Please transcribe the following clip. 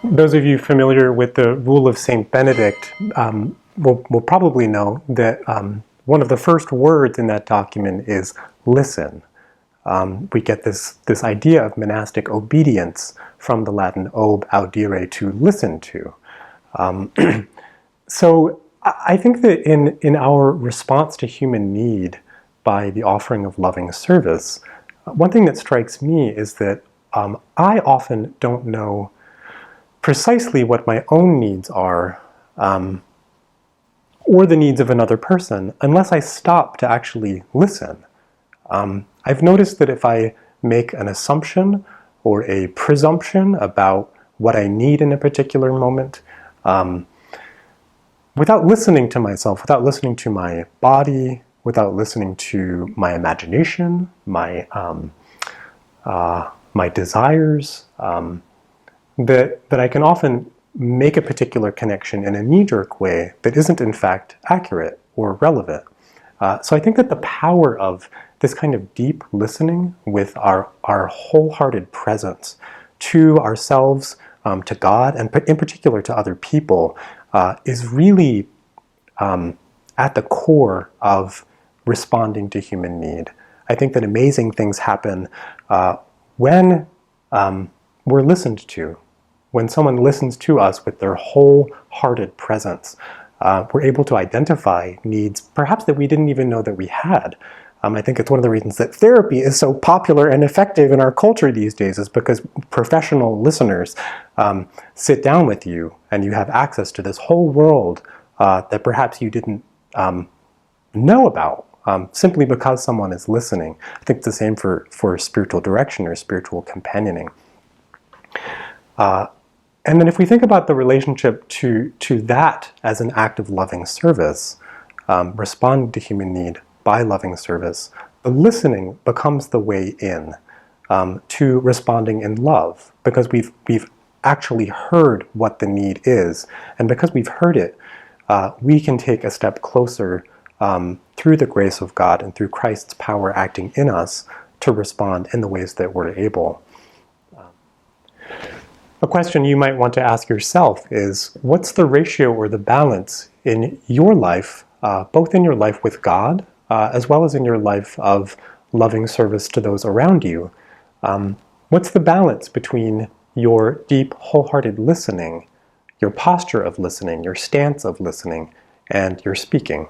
Those of you familiar with the rule of Saint Benedict will probably know that one of the first words in that document is listen. We get this idea of monastic obedience from the Latin ob audire, to listen to. So I think that in our response to human need by the offering of loving service, one thing that strikes me is that I often don't know precisely what my own needs are, or the needs of another person, unless I stop to actually listen. I've noticed that if I make an assumption or a presumption about what I need in a particular moment, without listening to myself, without listening to my body, without listening to my imagination, my desires, that I can often make a particular connection in a knee-jerk way that isn't in fact accurate or relevant. So I think that the power of this kind of deep listening with our wholehearted presence to ourselves, to God, and in particular to other people, is really at the core of responding to human need. I think that amazing things happen when we're listened to. When someone listens to us with their wholehearted presence, we're able to identify needs perhaps that we didn't even know that we had. I think it's one of the reasons that therapy is so popular and effective in our culture these days, is because professional listeners sit down with you and you have access to this whole world that perhaps you didn't know about, simply because someone is listening. I think it's the same for spiritual direction or spiritual companioning. And then if we think about the relationship to that as an act of loving service, responding to human need by loving service, the listening becomes the way in to responding in love, because we've actually heard what the need is, and because we've heard it, we can take a step closer through the grace of God and through Christ's power acting in us to respond in the ways that we're able. A question you might want to ask yourself is, what's the ratio or the balance in your life, both in your life with God, as well as in your life of loving service to those around you? What's the balance between your deep, wholehearted listening, your posture of listening, your stance of listening, and your speaking?